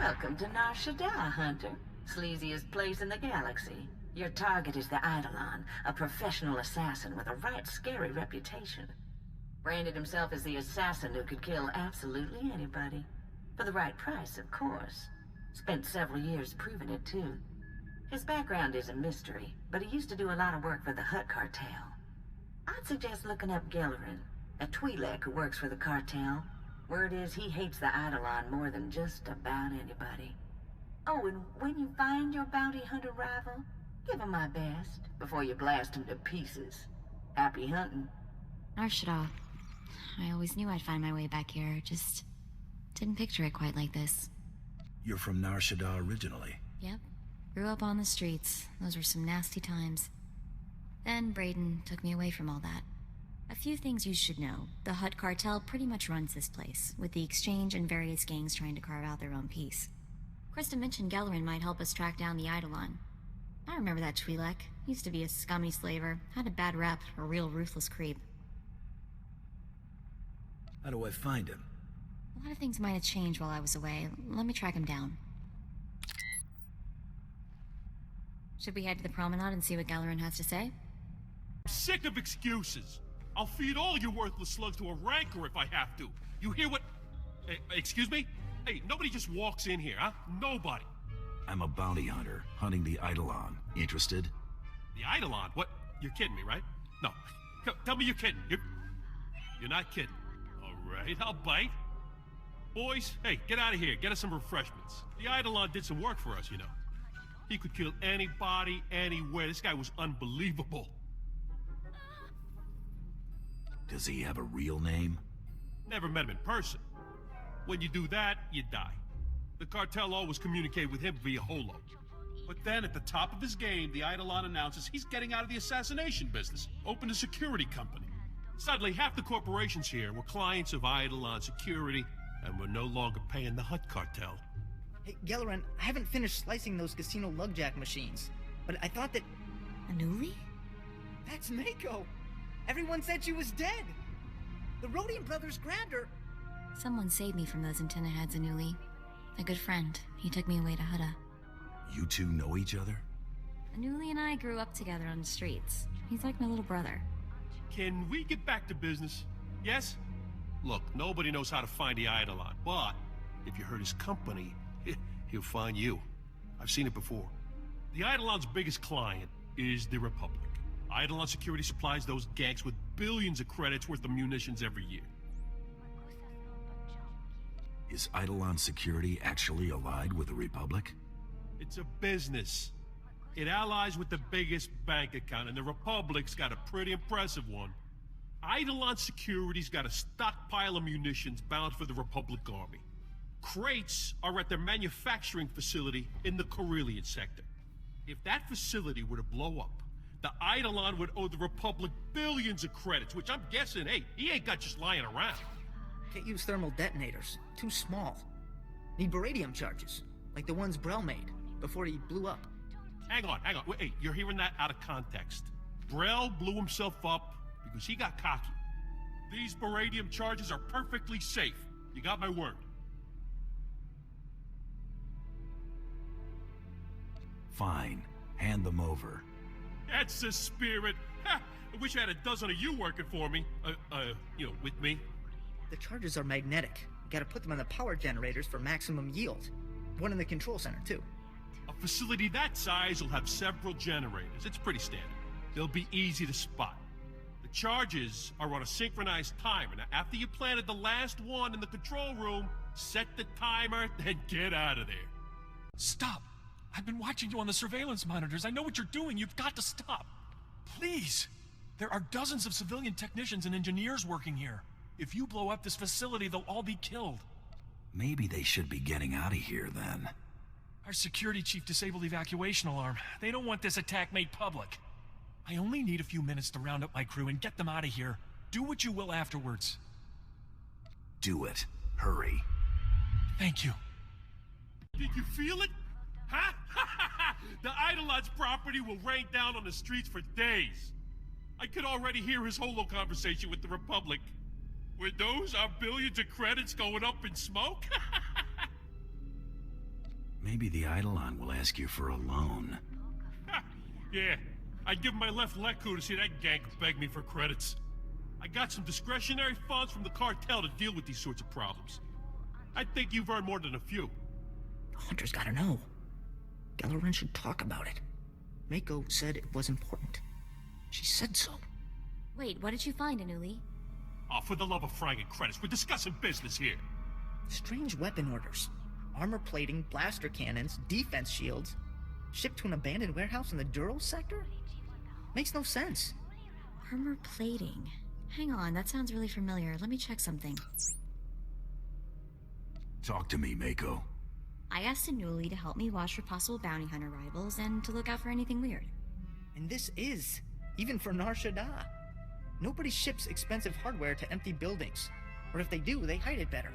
Welcome to Nar Shaddaa, Hunter. Sleaziest place in the galaxy. Your target is the Eidolon, a professional assassin with a right scary reputation. Branded himself as the assassin who could kill absolutely anybody. For the right price, of course. Spent several years proving it, too. His background is a mystery, but he used to do a lot of work for the Hutt cartel. I'd suggest looking up Gellerin, a Twi'lek who works for the cartel. Word is he hates the Eidolon more than just about anybody. Oh, and when you find your bounty hunter rival, give him my best before you blast him to pieces. Happy hunting. Nar Shaddaa. I always knew I'd find my way back here, just didn't picture it quite like this. You're from Nar Shaddaa originally? Yep. Grew up on the streets. Those were some nasty times. Then Brayden took me away from all that. A few things you should know. The Hutt cartel pretty much runs this place, with the Exchange and various gangs trying to carve out their own piece. Krista mentioned Gellerin might help us track down the Eidolon. I remember that Twi'lek. Used to be a scummy slaver, had a bad rep, a real ruthless creep. How do I find him? A lot of things might have changed while I was away. Let me track him down. Should we head to the promenade and see what Gellerin has to say? I'm sick of excuses. I'll feed all you worthless slugs to a rancor if I have to. You hear what... excuse me? Hey, nobody just walks in here, huh? Nobody. I'm a bounty hunter, hunting the Eidolon. Interested? The Eidolon? What? You're kidding me, right? No. Tell me you're kidding. You're not kidding. All right, I'll bite. Boys, hey, get out of here. Get us some refreshments. The Eidolon did some work for us, you know. He could kill anybody, anywhere. This guy was unbelievable. Does he have a real name? Never met him in person. When you do that, you die. The cartel always communicate with him via holo. But then, at the top of his game, the Eidolon announces he's getting out of the assassination business, opened a security company. Suddenly, half the corporations here were clients of Eidolon Security, and were no longer paying the Hutt cartel. Hey, Gellerin, I haven't finished slicing those casino lugjack machines, but I thought that... Anuli? That's Mako! Everyone said she was dead! The Rhodian brothers grabbed her! Someone saved me from those antenna heads, Anuli. A good friend. He took me away to Hutta. You two know each other? Anuli and I grew up together on the streets. He's like my little brother. Can we get back to business? Yes? Look, nobody knows how to find the Eidolon, but if you hurt his company, he'll find you. I've seen it before. The Eidolon's biggest client is the Republic. Eidolon Security supplies those gangs with billions of credits worth of munitions every year. Is Eidolon Security actually allied with the Republic? It's a business. It allies with the biggest bank account, and the Republic's got a pretty impressive one. Eidolon Security's got a stockpile of munitions bound for the Republic Army. Crates are at their manufacturing facility in the Corellian sector. If that facility were to blow up, the Eidolon would owe the Republic billions of credits, which I'm guessing, hey, he ain't got just lying around. Can't use thermal detonators. Too small. Need baradium charges, like the ones Brel made, before he blew up. Hang on. Wait, hey, you're hearing that out of context. Brel blew himself up because he got cocky. These baradium charges are perfectly safe. You got my word. Fine. Hand them over. That's the spirit. Ha! I wish I had a dozen of you working for me. With me. The charges are magnetic. You gotta put them on the power generators for maximum yield. One in the control center, too. A facility that size will have several generators. It's pretty standard. They'll be easy to spot. The charges are on a synchronized timer. Now, after you planted the last one in the control room, set the timer, then get out of there. Stop! I've been watching you on the surveillance monitors. I know what you're doing. You've got to stop. Please! There are dozens of civilian technicians and engineers working here. If you blow up this facility, they'll all be killed. Maybe they should be getting out of here, then. Our security chief disabled the evacuation alarm. They don't want this attack made public. I only need a few minutes to round up my crew and get them out of here. Do what you will afterwards. Do it. Hurry. Thank you. Did you feel it? Huh? The Eidolon's property will rain down on the streets for days. I could already hear his holo conversation with the Republic. Were those our billions of credits going up in smoke? Maybe the Eidolon will ask you for a loan. Ha! Yeah, I'd give my left leg coup to see that gank beg me for credits. I got some discretionary funds from the cartel to deal with these sorts of problems. I think you've earned more than a few. The Hunter's gotta know. Gellerin should talk about it. Mako said it was important. She said so. Wait, what did you find, Anuli? Oh, for the love of fragging credits, we're discussing business here. Strange weapon orders. Armor plating, blaster cannons, defense shields. Shipped to an abandoned warehouse in the Duro sector? Makes no sense. Armor plating. Hang on, that sounds really familiar. Let me check something. Talk to me, Mako. I asked Anuli to help me watch for possible bounty hunter rivals and to look out for anything weird. And this is, even for Nar Shaddaa. Nobody ships expensive hardware to empty buildings. Or if they do, they hide it better.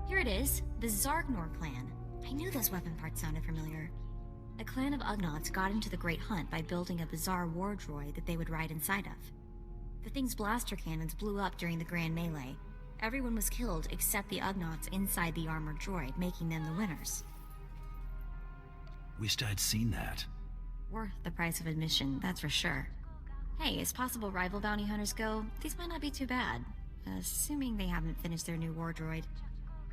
Here it is, the Zargnor clan. I knew those weapon parts sounded familiar. A clan of Ugnaughts got into the Great Hunt by building a bizarre war droid that they would ride inside of. The thing's blaster cannons blew up during the Grand Melee. Everyone was killed except the Ugnaughts inside the armored droid, making them the winners. Wished I'd seen that. Worth the price of admission, that's for sure. Hey, as possible rival bounty hunters go, these might not be too bad. Assuming they haven't finished their new war droid.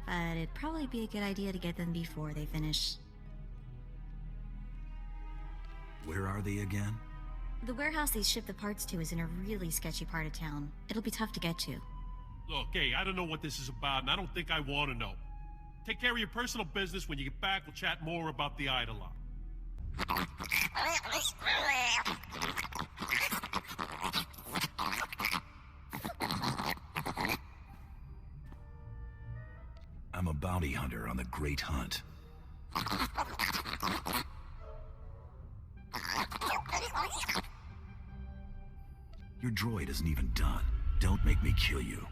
But it'd probably be a good idea to get them before they finish. Where are they again? The warehouse they ship the parts to is in a really sketchy part of town. It'll be tough to get to. Look, hey, I don't know what this is about, and I don't think I want to know. Take care of your personal business. When you get back, we'll chat more about the Eidolon. I'm a bounty hunter on the Great Hunt. Your droid isn't even done. Don't make me kill you.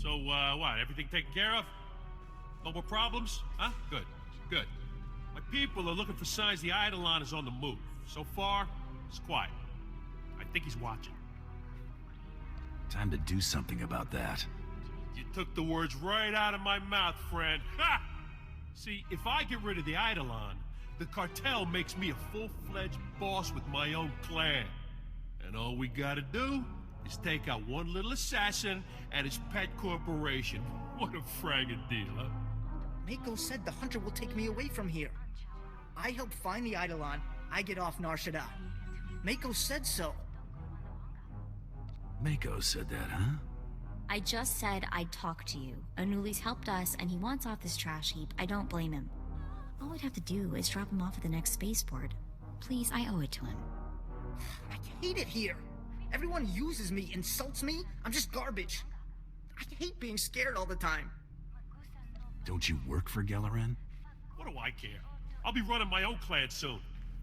So, what? Everything taken care of? No more problems? Huh? Good. Good. My people are looking for signs the Eidolon is on the move. So far, it's quiet. I think he's watching. Time to do something about that. You took the words right out of my mouth, friend. Ha! See, if I get rid of the Eidolon, the cartel makes me a full-fledged boss with my own clan. And all we gotta do is take out one little assassin and his pet corporation. What a fragging deal, huh? Mako said the Hunter will take me away from here. I help find the Eidolon, I get off Nar Shaddaa. Mako said so. Mako said that, huh? I just said I'd talk to you. Anuli's helped us, and he wants off this trash heap. I don't blame him. All we'd have to do is drop him off at the next spaceport. Please, I owe it to him. I hate it here. Everyone uses me, insults me. I'm just garbage. I hate being scared all the time. Don't you work for Gellerin? What do I care? I'll be running my own clan soon.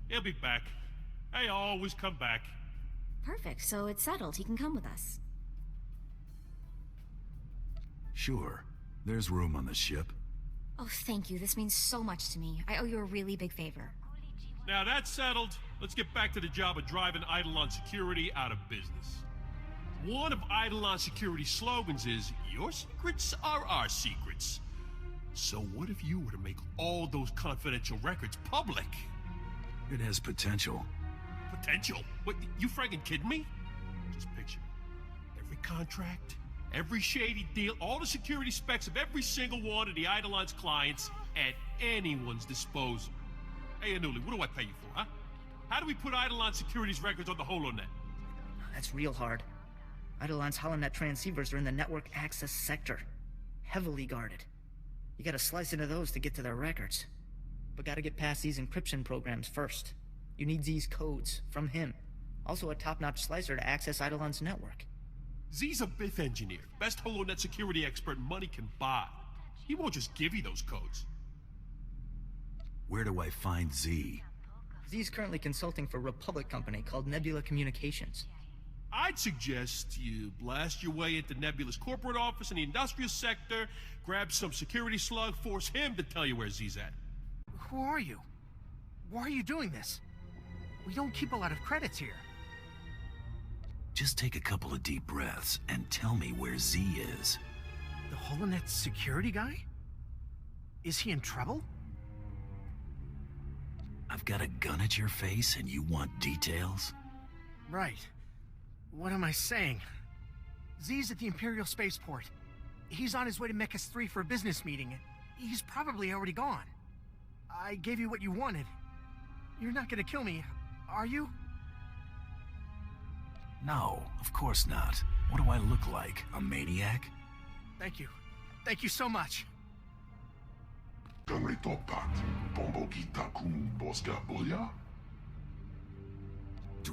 He'll be back. Hey, I'll always come back. Perfect, so it's settled. He can come with us. Sure. There's room on the ship. Oh, thank you. This means so much to me. I owe you a really big favor. Now that's settled, let's get back to the job of driving Eidolon Security out of business. One of Eidolon Security's slogans is, "Your secrets are our secrets." So what if you were to make all those confidential records public? It has potential. Potential? What, you friggin' kidding me? Just picture it. Every contract, every shady deal, all the security specs of every single one of the Eidolon's clients at anyone's disposal. Hey, Anuli, what do I pay you for, huh? How do we put Eidolon Security's records on the HoloNet? That's real hard. Eidolon's HoloNet transceivers are in the network access sector. Heavily guarded. You gotta slice into those to get to their records. But gotta get past these encryption programs first. You need Z's codes from him. Also a top-notch slicer to access Eidolon's network. Z's a Biff engineer, best HoloNet security expert money can buy. He won't just give you those codes. Where do I find Z? Z's currently consulting for a Republic company called Nebula Communications. I'd suggest you blast your way into Nebula's corporate office in the industrial sector, grab some security slug, force him to tell you where Z's at. Who are you? Why are you doing this? We don't keep a lot of credits here. Just take a couple of deep breaths and tell me where Z is. The Holonet security guy? Is he in trouble? I've got a gun at your face and you want details? Right. What am I saying? Z's at the Imperial Spaceport. He's on his way to Mechas 3 for a business meeting. He's probably already gone. I gave you what you wanted. You're not gonna kill me, are you? No, of course not. What do I look like? A maniac? Thank you. Thank you so much. Do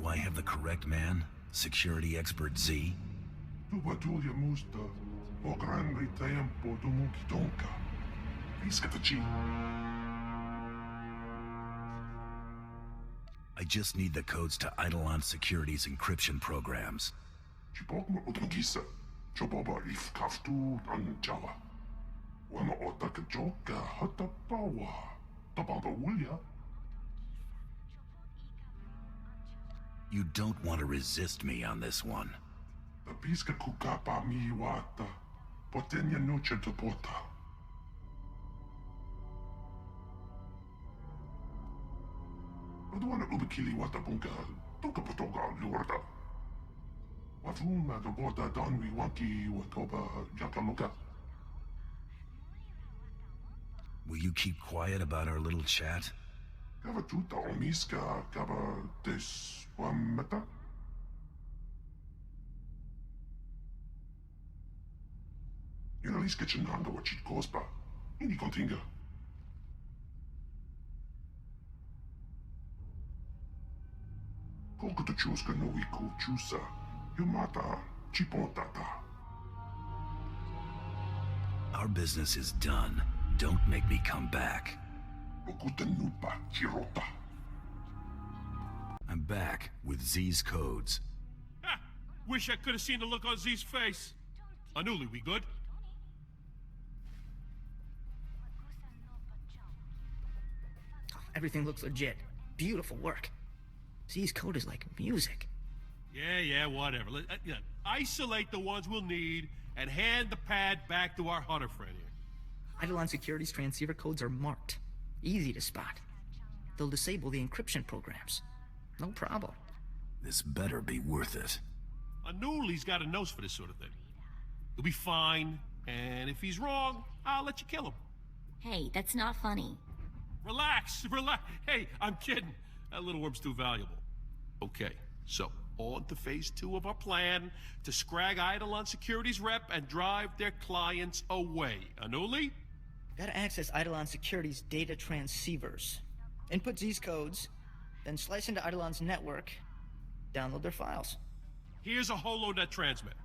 I have the correct man? Security expert Z? I just need the codes to Eidolon Security's encryption programs. You don't want to resist me on this one. Will you keep quiet about our little chat? Our business is done. Don't make me come back. I'm back with Z's codes. Ha! Wish I could have seen the look on Z's face. Anuli, we good? Everything looks legit. Beautiful work. Z's code is like music. Yeah, whatever. Isolate the ones we'll need and hand the pad back to our hunter friend here. Eidolon Security's transceiver codes are marked. Easy to spot. They'll disable the encryption programs. No problem. This better be worth it. Anuli's got a nose for this sort of thing. He'll be fine, and if he's wrong, I'll let you kill him. Hey, that's not funny. Relax. Hey, I'm kidding. That little worm's too valuable. Okay, so on to phase 2 of our plan to scrag Eidolon Security's rep and drive their clients away. Anuli? Gotta access Eidolon Security's data transceivers. Input Z's codes, then slice into Eidolon's network, download their files. Here's a HoloNet transmitter.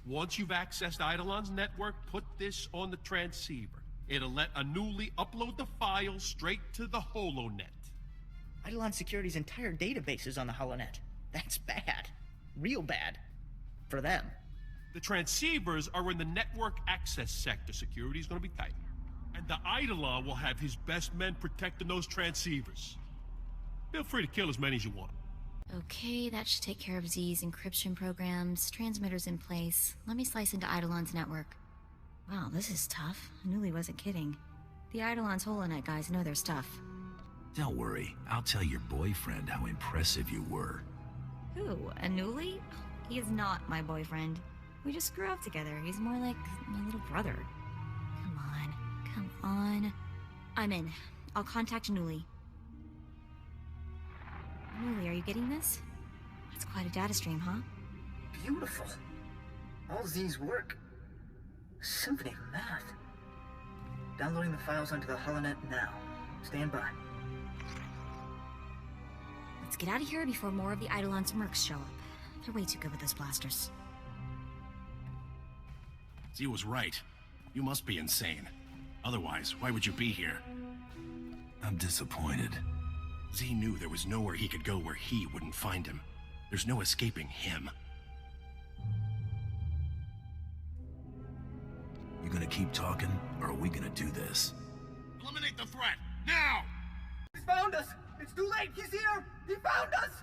Once you've accessed Eidolon's network, put this on the transceiver. It'll let Anuli upload the files straight to the HoloNet. Eidolon Security's entire database is on the HoloNet. That's bad. Real bad. For them. The transceivers are in the network access sector. Security's gonna be tight. And the Eidolon will have his best men protecting those transceivers. Feel free to kill as many as you want. Okay, that should take care of Z's encryption programs, transmitters in place. Let me slice into Eidolon's network. Wow, this is tough. Anuli wasn't kidding. The Eidolon's HoloNet guys know their stuff. Don't worry, I'll tell your boyfriend how impressive you were. Who, Anuli? He is not my boyfriend. We just grew up together. He's more like my little brother. Come on. I'm in. I'll contact Anuli. Anuli, are you getting this? That's quite a data stream, huh? Beautiful. All Z's work. Symphony of math. Downloading the files onto the HoloNet now. Stand by. Let's get out of here before more of the Eidolon's mercs show up. They're way too good with those blasters. Z was right. You must be insane. Otherwise, why would you be here? I'm disappointed. Z knew there was nowhere he could go where he wouldn't find him. There's no escaping him. gonna keep talking, or are we gonna do this? Eliminate the threat, now! He's found us! It's too late! He's here! He found us!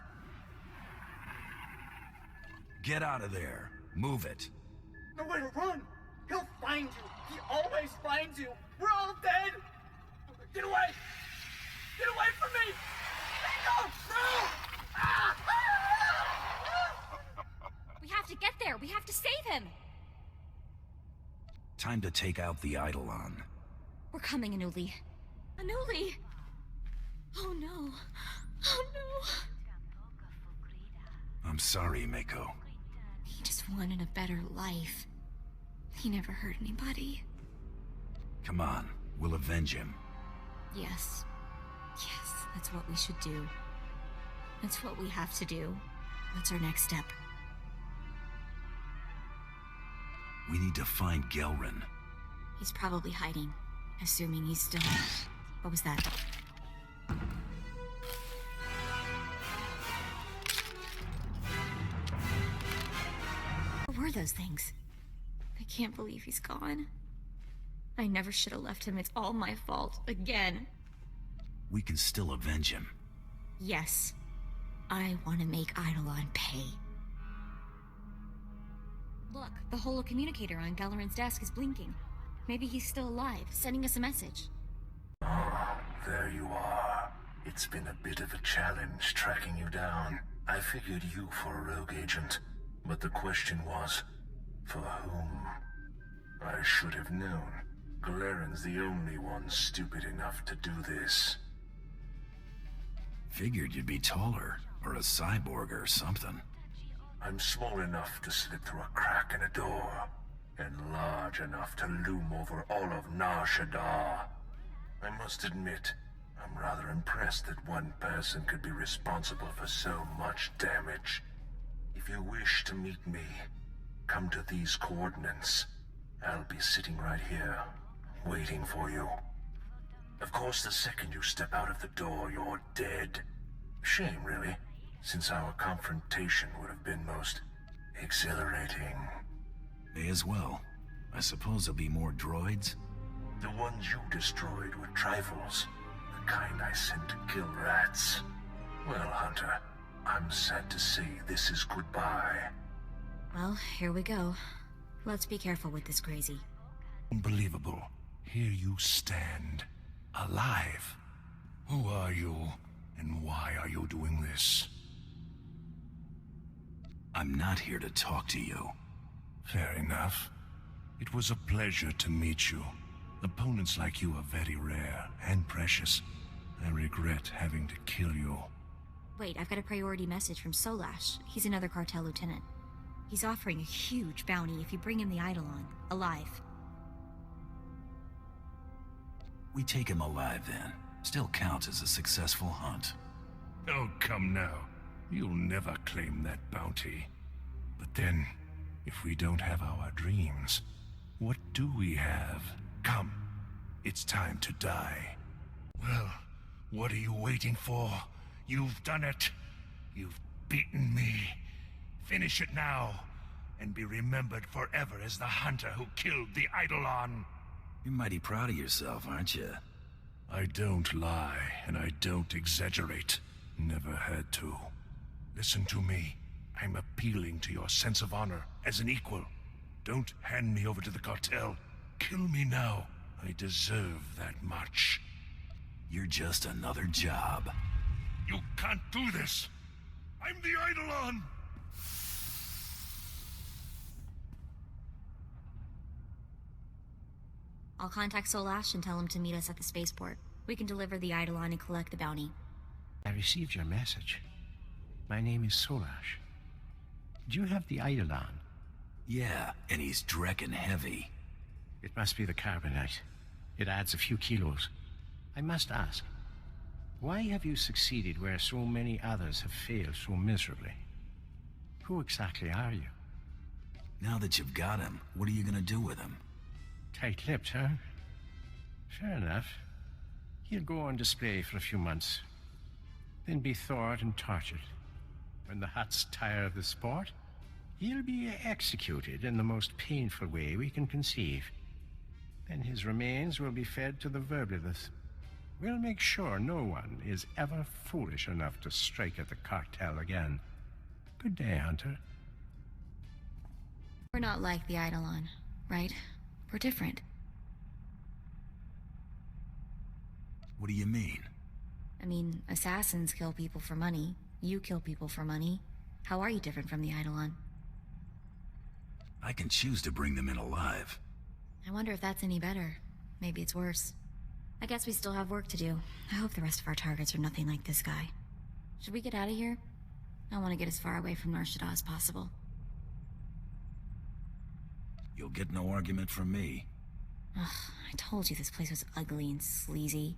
Get out of there. Move it. Nowhere to run! He'll find you! He always finds you! We're all dead! Get away! Get away from me! No! No! Ah! We have to get there! We have to save him! Time to take out the Eidolon. We're coming, Anuli. Anuli! Oh no. Oh no. I'm sorry, Mako. He just wanted a better life. He never hurt anybody. Come on, we'll avenge him. Yes. Yes, that's what we should do. That's what we have to do. What's our next step? We need to find Gelrin. He's probably hiding, assuming he's still... What was that? What were those things? I can't believe he's gone. I never should have left him. It's all my fault. Again. We can still avenge him. Yes. I want to make Eidolon pay. Look, the holo communicator on Gelrin's desk is blinking. Maybe he's still alive, sending us a message. There you are. It's been a bit of a challenge tracking you down. I figured you for a rogue agent, but the question was, for whom? I should have known. Galeron's the only one stupid enough to do this. Figured you'd be taller, or a cyborg or something. I'm small enough to slip through a crack in a door, and large enough to loom over all of Nar Shaddaa. I must admit, I'm rather impressed that one person could be responsible for so much damage. If you wish to meet me, come to these coordinates. I'll be sitting right here, waiting for you. Of course, the second you step out of the door, you're dead. Shame, really, since our confrontation would have been most exhilarating. May as well. I suppose there'll be more droids? The ones you destroyed were trifles. The kind I sent to kill rats. Well, Hunter, I'm sad to say this is goodbye. Well, here we go. Let's be careful with this crazy. Unbelievable. Here you stand, alive. Who are you, and why are you doing this? I'm not here to talk to you. Fair enough. It was a pleasure to meet you. Opponents like you are very rare and precious. I regret having to kill you. Wait, I've got a priority message from Solash. He's another cartel lieutenant. He's offering a huge bounty if you bring him the Eidolon, alive. We take him alive then. Still counts as a successful hunt. Oh, come now. You'll never claim that bounty. But then, if we don't have our dreams, what do we have? Come, it's time to die. Well, what are you waiting for? You've done it. You've beaten me. Finish it now, and be remembered forever as the hunter who killed the Eidolon. You're mighty proud of yourself, aren't you? I don't lie, and I don't exaggerate. Never had to. Listen to me. I'm appealing to your sense of honor as an equal. Don't hand me over to the cartel. Kill me now. I deserve that much. You're just another job. You can't do this. I'm the Eidolon. I'll contact Solash and tell him to meet us at the spaceport. We can deliver the Eidolon and collect the bounty. I received your message. My name is Solash. Do you have the Eidolon? Yeah, and he's dreckin' heavy. It must be the carbonite. It adds a few kilos. I must ask, why have you succeeded where so many others have failed so miserably? Who exactly are you? Now that you've got him, what are you gonna do with him? Tight-lipped, huh? Fair enough. He'll go on display for a few months, then be thawed and tortured. When the Hutts tire of the sport, he'll be executed in the most painful way we can conceive. and his remains will be fed to the verblithous. We'll make sure no one is ever foolish enough to strike at the cartel again. Good day, Hunter. We're not like the Eidolon, right? We're different. What do you mean? I mean, assassins kill people for money. You kill people for money. How are you different from the Eidolon? I can choose to bring them in alive. I wonder if that's any better. Maybe it's worse. I guess we still have work to do. I hope the rest of our targets are nothing like this guy. Should we get out of here? I want to get as far away from Nar Shaddaa as possible. You'll get no argument from me. Ugh, I told you this place was ugly and sleazy.